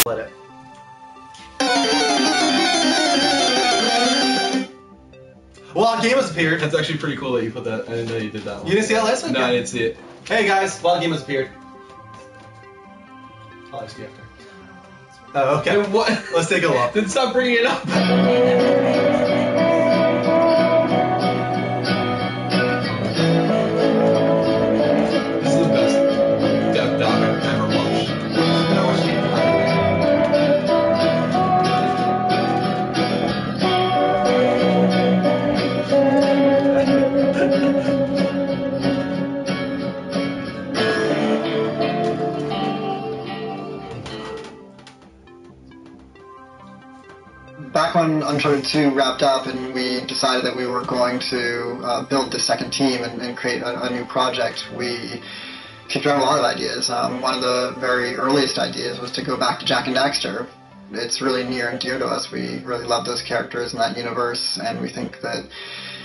Let it. Wild Game has appeared. That's actually pretty cool that you put that. I didn't know you did that one. You didn't see that last week? No, I didn't see it. Hey guys, Wild Game has appeared. I'll ask you after. Oh, okay. Then what? Let's take a look. Then stop bringing it up. This is the best death doc I've ever watched. I watched the entire Back when Uncharted 2 wrapped up and we decided that we were going to build the second team and create a new project, we kicked around a lot of ideas. One of the very earliest ideas was to go back to Jak and Daxter. It's really near and dear to us. We really love those characters in that universe, and we think that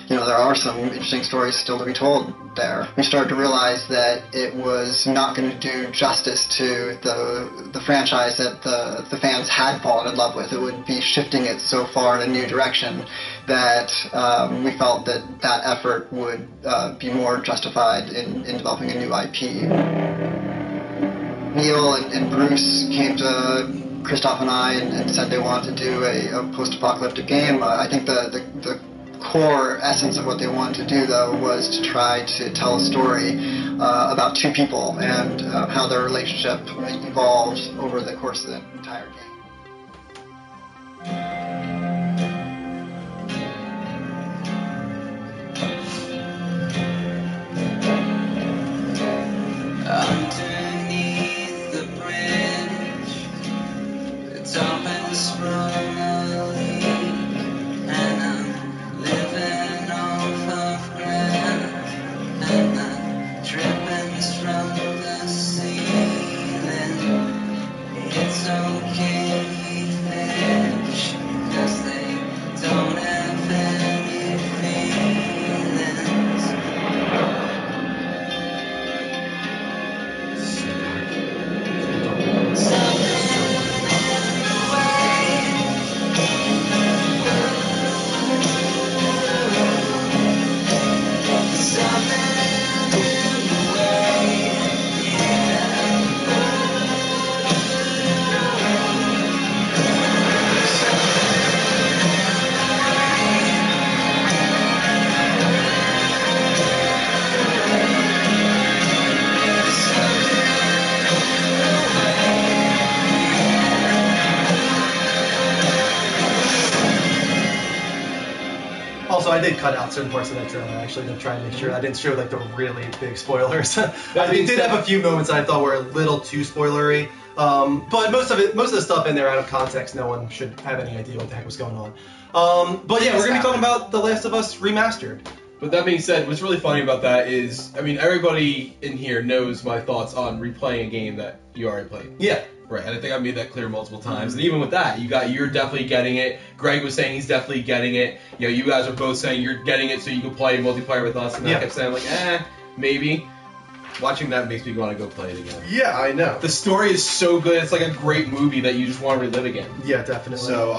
there are some interesting stories still to be told there. We started to realize that it was not going to do justice to the franchise that the fans had fallen in love with. It would be shifting it so far in a new direction that we felt that effort would be more justified in developing a new IP. Neil and Bruce came to Christoph and I and said they wanted to do a post-apocalyptic game. I think the core essence of what they wanted to do, though, was to try to tell a story about two people and how their relationship evolved over the course of the entire game. Underneath the bridge, it's open sprung a leak, and I'm living off of ground, and the drippings from the ceiling. It's okay, fish, 'cause they don't have any feelings. Also, I did cut out certain parts of that trailer, actually, to try and make sure I didn't show like the really big spoilers. I did have a few moments that I thought were a little too spoilery, but most of the stuff in there out of context, no one should have any idea what the heck was going on. But yeah, we're gonna be talking about The Last of Us Remastered. But that being said, what's really funny about that is, I mean, everybody in here knows my thoughts on replaying a game that you already played. Yeah. Right, and I think I've made that clear multiple times. And even with that, you're definitely getting it. Greg was saying he's definitely getting it. You guys are both saying you're getting it so you can play multiplayer with us. And I kept saying, like, maybe. Watching that makes me want to go play it again. Yeah, I know. The story is so good. It's like a great movie that you just want to relive again. Yeah, definitely. So,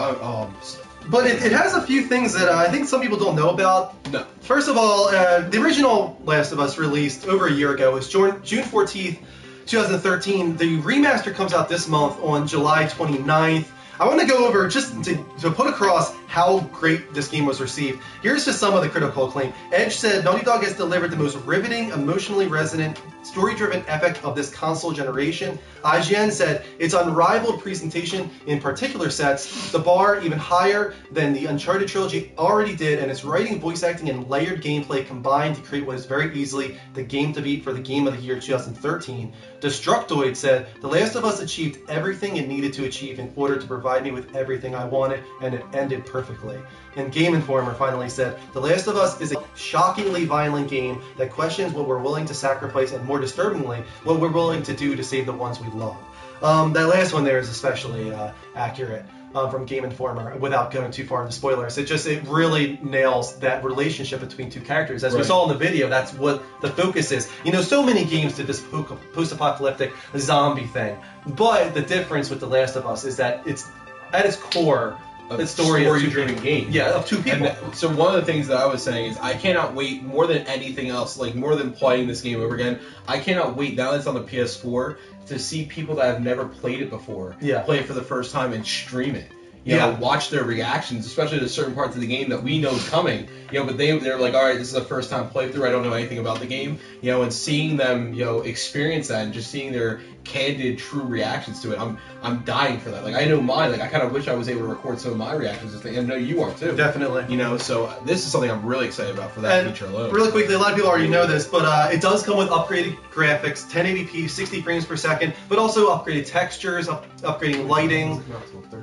but it has a few things that I think some people don't know about. No. First of all, the original Last of Us released over a year ago. It was June 14th, 2013. The remaster comes out this month on July 29th. I want to go over just to put across how great this game was received. Here's just some of the critical acclaim. Edge said, Naughty Dog has delivered the most riveting, emotionally resonant, story-driven epic of this console generation. IGN said, its unrivaled presentation in particular sets the bar even higher than the Uncharted trilogy already did, and its writing, voice acting, and layered gameplay combined to create what is very easily the game to beat for the game of the year 2013. Destructoid said, The Last of Us achieved everything it needed to achieve in order to provide me with everything I wanted, and it ended perfectly. And Game Informer finally said, The Last of Us is a shockingly violent game that questions what we're willing to sacrifice and, more disturbingly, what we're willing to do to save the ones we love. That last one there is especially accurate. from Game Informer without going too far into spoilers. It really nails that relationship between two characters. As we saw in the video, that's what the focus is. You know, so many games did this post-apocalyptic zombie thing, but the difference with The Last of Us is that it's at its core the story-driven game. Yeah, of two people. So one of the things that I was saying is I cannot wait more than anything else, like more than playing this game over again. I cannot wait now that it's on the PS4 to see people that have never played it before play it for the first time and stream it. You know, watch their reactions, especially to certain parts of the game that we know is coming. You know, but they're like, all right, this is a first time playthrough. I don't know anything about the game. You know, and seeing them, you know, experience that and just seeing their candid, true reactions to it, I'm dying for that. Like, I know mine. Like, I kind of wish I was able to record some of my reactions to things. And I know you are too. Definitely. You know, so this is something I'm really excited about for that feature alone. Really quickly, a lot of people already know this, but it does come with upgraded graphics, 1080p, 60 frames per second, but also upgraded textures, upgrading lighting,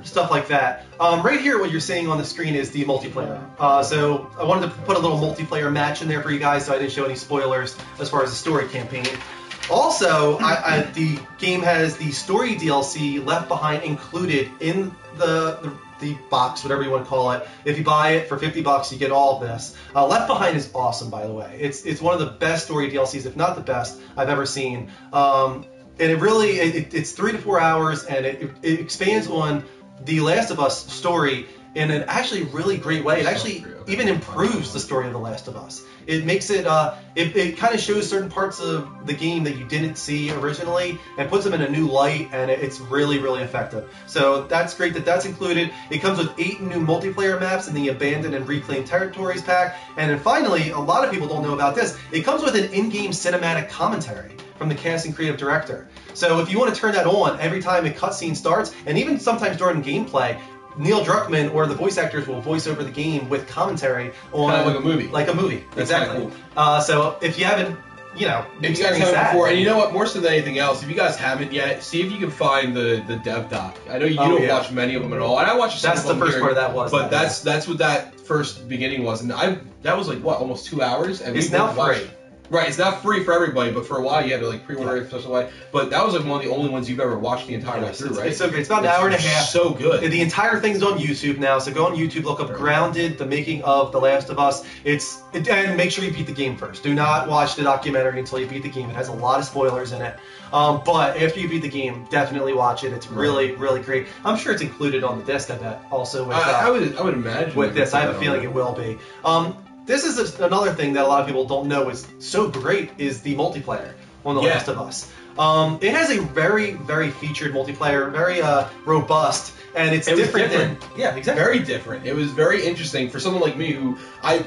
stuff like that. Right here, what you're seeing on the screen is the multiplayer. So I wanted to put a little multiplayer match in there for you guys, so I didn't show any spoilers as far as the story campaign. Also, the game has the story DLC Left Behind included in the box, whatever you want to call it. If you buy it for $50, you get all of this. Left Behind is awesome, by the way. It's one of the best story DLCs, if not the best, I've ever seen. And it's 3 to 4 hours, and it expands on the Last of Us story in an actually really great way. It actually even improves the story of The Last of Us. It makes it, it kind of shows certain parts of the game that you didn't see originally and puts them in a new light, and it's really, really effective. So that's great that that's included. It comes with 8 new multiplayer maps in the Abandoned and Reclaimed Territories pack. And then finally, a lot of people don't know about this, it comes with an in-game cinematic commentary from the cast and creative director. So if you want to turn that on every time a cutscene starts, and even sometimes during gameplay, Neil Druckmann or the voice actors will voice over the game with commentary on kind of like a movie. Like a movie, That's exactly. Cool. So if you haven't, you know, if you guys haven't before, and you know what, more so than anything else, if you guys haven't yet, see if you can find the dev doc. I know you don't watch many of them at all, and I watched some That's of them the first here, part of that was. But that's what that first beginning was, and that was like what, almost 2 hours, and it's now free. Right, it's not free for everybody, but for a while you had to like pre-order it special way. But that was like one of the only ones you've ever watched the entire way through, right? It's so good. It's about an hour and a half. So good. The entire thing's on YouTube now, so go on YouTube, look up Grounded, the making of The Last of Us. And make sure you beat the game first. Do not watch the documentary until you beat the game. It has a lot of spoilers in it. But after you beat the game, definitely watch it. It's really, really great. I'm sure it's included on the disc, I bet. Also, with, I would imagine with this. I have a feeling it will be. This is another thing that a lot of people don't know is so great is the multiplayer on The Last of Us. It has a very, very featured multiplayer, very robust, and it's different. Yeah, exactly. Very different. It was very interesting for someone like me who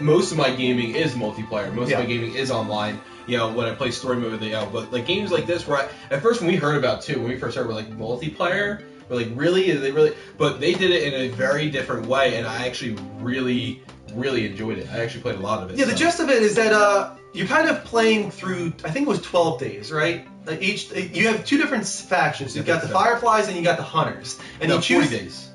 most of my gaming is multiplayer. Most of my gaming is online. You know, when I play story mode, but like games like this, where at first when we heard about it too, when we first started, we're like multiplayer. We're like, really? Is they really? But they did it in a very different way, and I actually really enjoyed it. I actually played a lot of it. Yeah, the gist of it is that you're kind of playing through, I think it was 12 days, right? Like you have 2 different factions. You've got the Fireflies and you got the Hunters. And you choose 40 days.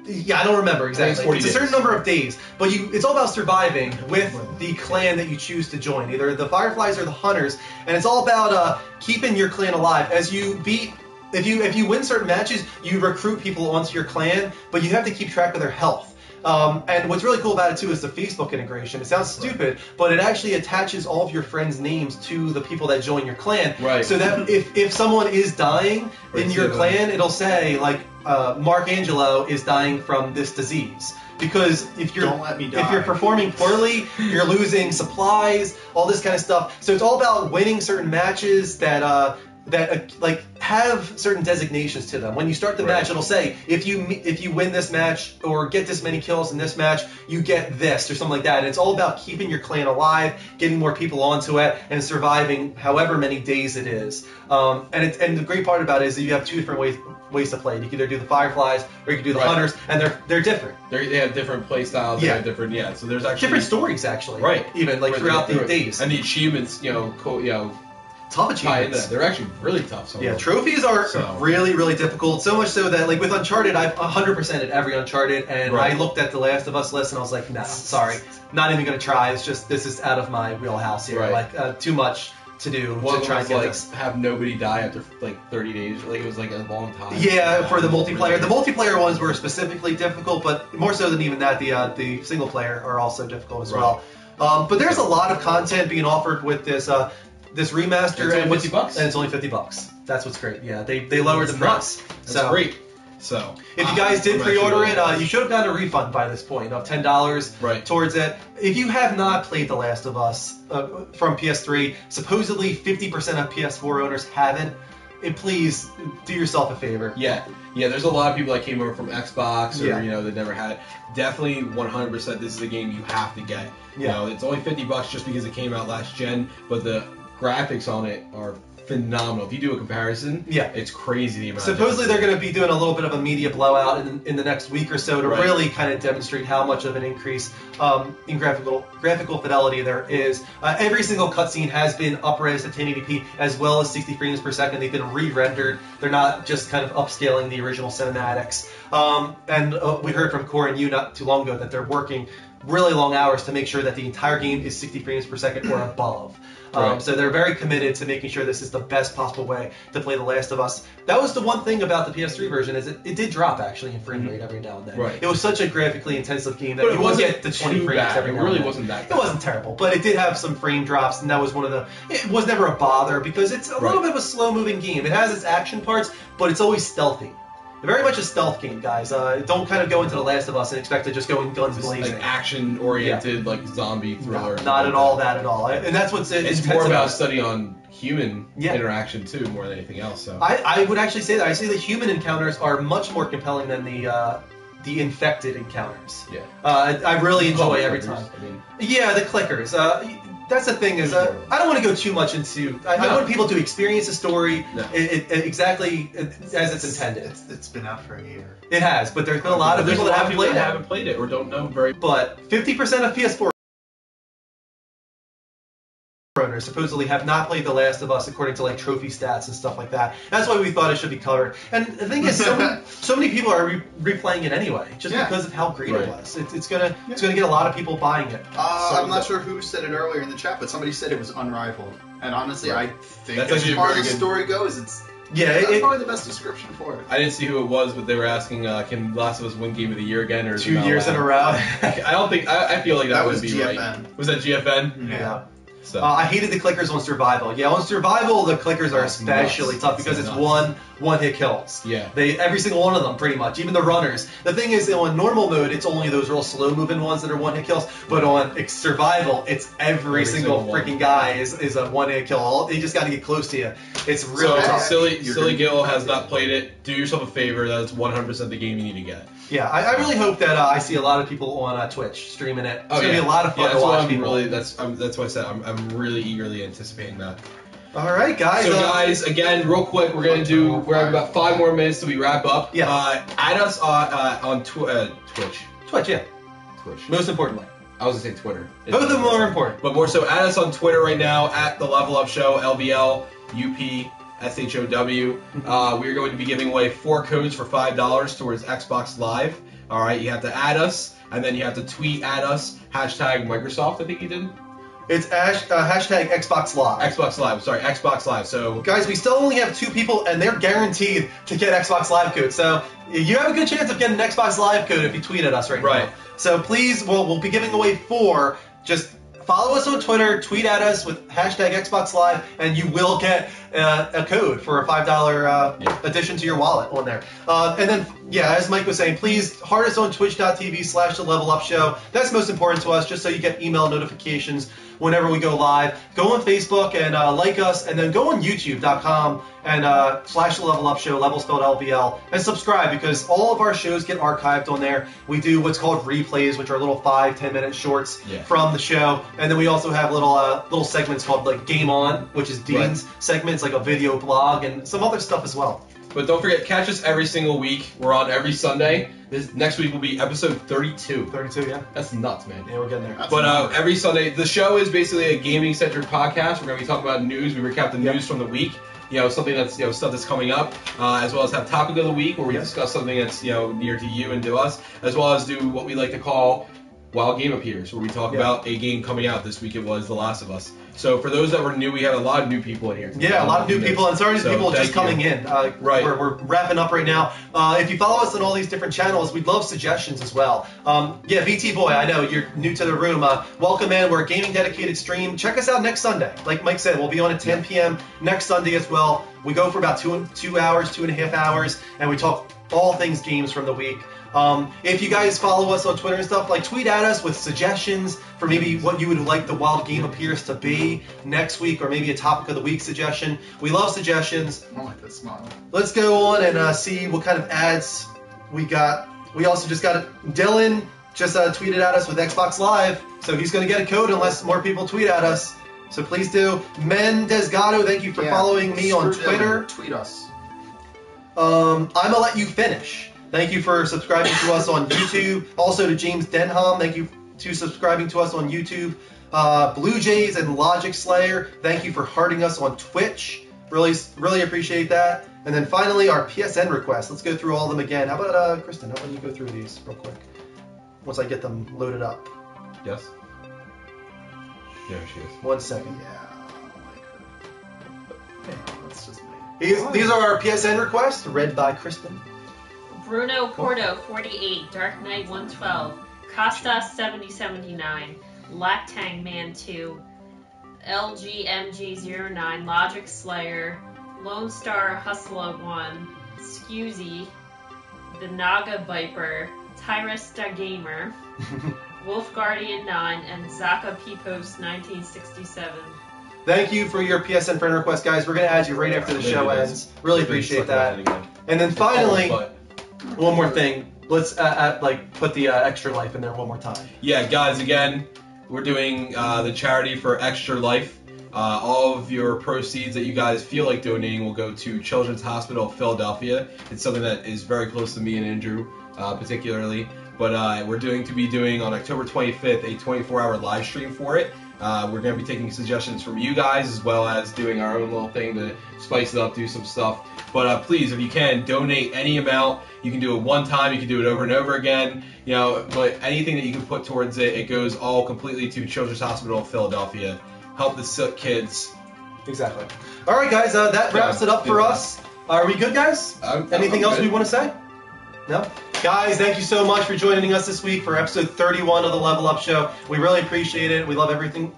Yeah, I don't remember exactly. It's a certain number of days, but it's all about surviving with the clan that you choose to join, either the Fireflies or the Hunters, and it's all about keeping your clan alive. As you beat, if you win certain matches, you recruit people onto your clan, but you have to keep track of their health. And what's really cool about it too is the Facebook integration. It sounds stupid, but it actually attaches all of your friends' names to the people that join your clan. Right. So that if someone is dying in your clan, it'll say like Mark Angelo is dying from this disease. Because if you're performing poorly, you're losing supplies, all this kind of stuff. So it's all about winning certain matches that like have certain designations to them. When you start the match, it'll say if you win this match or get this many kills in this match, you get this or something like that. And it's all about keeping your clan alive, getting more people onto it, and surviving however many days it is. And the great part about it is that you have 2 different ways to play it. You can either do the Fireflies or you can do the Hunters, and they're different. They have different play styles. They have different. Yeah. So there's actually different stories actually. Right. Even like throughout the days. And the achievements, tough achievements. They're actually really tough. Yeah, trophies are really, really difficult. So much so that, like with Uncharted, I've 100%ed every Uncharted, and I looked at the Last of Us list and I was like, nah, sorry, not even gonna try. It's just this is out of my wheelhouse here. Like too much to do One to of try them and was get like this. have nobody die after like 30 days. Like it was like a long time. Yeah, for the multiplayer. The multiplayer ones were specifically difficult, but more so than even that, the single player are also difficult as well. But there's a lot of content being offered with this this remaster. It's only $50, $50. and it's only $50. That's what's great. Yeah, they lowered the price. That's great. So if you guys did I'm pre-order actually it, you should have gotten a refund by this point of $10 towards it. If you have not played The Last of Us from PS3, supposedly 50% of PS4 owners haven't. Please do yourself a favor. Yeah, there's a lot of people that came over from Xbox or Yeah. that never had it. Definitely 100% this is a game you have to get. You know, it's only $50 just because it came out last gen, but the graphics on it are phenomenal. If you do a comparison, it's crazy the amount. Supposedly they're going to be doing a little bit of a media blowout in the next week or so to really kind of demonstrate how much of an increase in graphical fidelity there is. Every single cutscene has been up-res to 1080p as well as 60 frames per second. They've been re-rendered. They're not just kind of upscaling the original cinematics. And we heard from Core and you not too long ago that they're working really long hours to make sure that the entire game is 60 frames per second or above. So they're very committed to making sure this is the best possible way to play The Last of Us. That was the one thing about the PS3 version is it did drop actually in frame rate every now and then. It was such a graphically intensive game that you would get the 20 frames every now and then. It really wasn't that bad. It wasn't terrible, but it did have some frame drops, and that was one of the... It was never a bother because it's a little bit of a slow-moving game. It has its action parts, but it's always stealthy. Very much a stealth game, guys. Don't kind of go into The Last of Us and expect to just go in guns blazing. Like action-oriented, like zombie thriller. No, not at all that at all. And that's what's it's more about a study on human interaction too, more than anything else. So I would actually say that. I say the human encounters are much more compelling than the infected encounters. Yeah. I really enjoy every time. I mean, the clickers. That's the thing is, I don't want to go too much into. I want people to experience the story exactly as it's intended. It's been out for a year. It has, but there's been a lot of people that haven't played it or don't know very. But 50% of PS4 owners supposedly have not played The Last of Us according to like trophy stats and stuff like that. That's why we thought it should be covered. And the thing is, so many people are replaying it anyway, just because of how great it was. It's gonna get a lot of people buying it. I'm not sure who said it earlier in the chat, but somebody said it was unrivaled. And honestly, I think That's as far as the good story goes, that's probably the best description for it. I didn't see who it was, but they were asking, can Last of Us win Game of the Year again, or 2 years in a row? I don't think. I feel like that would be GFN. right. Was that GFN? Yeah. So. I hated the clickers on survival. Yeah, on survival the clickers are especially tough because it's one hit kills. Yeah. Every single one of them pretty much, even the runners. The thing is, on normal mode, it's only those real slow moving ones that are one hit kills. But on survival, it's every single freaking guy is a one hit kill. They just got to get close to you. It's really tough. Silly Gil has not played it. Do yourself a favor. That is 100% the game you need to get. Yeah, I really hope that I see a lot of people on Twitch streaming it. It's gonna be a lot of fun to watch people. That's why I said I'm really eagerly anticipating that. All right, guys. So guys, again, real quick, we're have about 5 more minutes till we wrap up. Yeah. Add us on Twitch. Twitch, yeah. Twitch. Most importantly. I was gonna say Twitter. Both of them are important. But more so, add us on Twitter right now at the Level Up Show, LVLUPSHOW. We're going to be giving away 4 codes for $5 towards Xbox Live. All right, you have to add us, and then you have to tweet at us, hashtag Microsoft, I think you did. It's hashtag Xbox Live. Xbox Live, sorry, Xbox Live. So guys, we still only have 2 people, and they're guaranteed to get Xbox Live code. So you have a good chance of getting an Xbox Live code if you tweet at us right now. So please, we'll be giving away 4. Just follow us on Twitter, tweet at us with hashtag Xbox Live, and you will get a code for a $5 addition to your wallet on there. And then, as Mike was saying, please heart us on twitch.tv/thelevelupshow. That's most important to us, just so you get email notifications whenever we go live. Go on Facebook and like us, and then go on youtube.com and /thelevelupshow, level spelled LVL, and subscribe, because all of our shows get archived on there. We do what's called replays, which are little 5-10 minute shorts from the show, and then we also have little segments called like Game On, which is Dean's segments, like a video blog and some other stuff as well. But don't forget, catch us every single week. We're on every Sunday. This next week will be episode 32. 32, yeah. That's nuts, man. Yeah, we're getting there. But every Sunday, the show is basically a gaming-centered podcast. We're going to be talking about news. We recap the news from the week. Something that's stuff that's coming up, as well as have topic of the week, where we discuss something that's near to you and to us, as well as do what we like to call Wild Game Appears, where we talk about a game coming out. This week it was The Last of Us. So for those that were new, we had a lot of new people in here. Yeah, a lot of new people, and sorry to So, people just thank coming you. in. Right. We're wrapping up right now. If you follow us on all these different channels, we'd love suggestions as well. Yeah, VT Boy, I know you're new to the room. Welcome in. We're a gaming dedicated stream. Check us out next Sunday. Like Mike said, we'll be on at 10 p.m. next Sunday as well. We go for about 2 hours, 2.5 hours, and we talk all things games from the week. If you guys follow us on Twitter and stuff, like tweet at us with suggestions for maybe what you would like the Wild Game Appears to be next week, or maybe a topic of the week suggestion. We love suggestions. I don't like that smile. Let's go on and see what kind of ads we got. We also just got Dylan just tweeted at us with Xbox Live, so he's going to get a code unless more people tweet at us. So please do. Mendesgato, thank you for following me on Twitter. Tweet us. I'm gonna let you finish. Thank you for subscribing to us on YouTube. Also to James Denham, thank you to subscribing to us on YouTube. Blue Jays and Logic Slayer, thank you for hearting us on Twitch. Really appreciate that. And then finally, our PSN requests. Let's go through all of them again. How about Kristen? How about you go through these real quick once I get them loaded up? Yes. There she is. 1 second. Yeah, I like her. That's just me. These are our PSN requests, read by Kristen. Bruno Porto 48, Dark Knight 112, Costa 7079, Lactang Man 2, LGMG09, Logic Slayer, Lone Star Hustler 1, Scusi, The Naga Viper, Tyresta Gamer, Wolf Guardian 9, and Zaka P-Post 1967. Thank you for your PSN friend request, guys. We're going to add you right after the show ends. Really appreciate that. And then finally, one more thing. Let's put the Extra Life in there one more time. Yeah, guys, again, we're doing the charity for Extra Life. All of your proceeds that you guys feel like donating will go to Children's Hospital of Philadelphia. It's something that is very close to me and Andrew, particularly. But we're going to be doing on October 25th a 24-hour live stream for it. We're going to be taking suggestions from you guys as well as doing our own little thing to spice it up, do some stuff. But please, if you can, donate any amount. You can do it one time. You can do it over and over again. You know, but anything that you can put towards it, it goes all completely to Children's Hospital of Philadelphia. Help the sick kids. Exactly. All right, guys, that wraps it up for us. Are we good, guys? Anything else we want to say? No? Guys, thank you so much for joining us this week for episode 31 of the Level Up Show. We really appreciate it. We love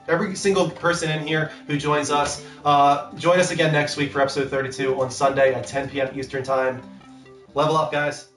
every single person in here who joins us. Join us again next week for episode 32 on Sunday at 10 p.m. Eastern Time. Level up, guys.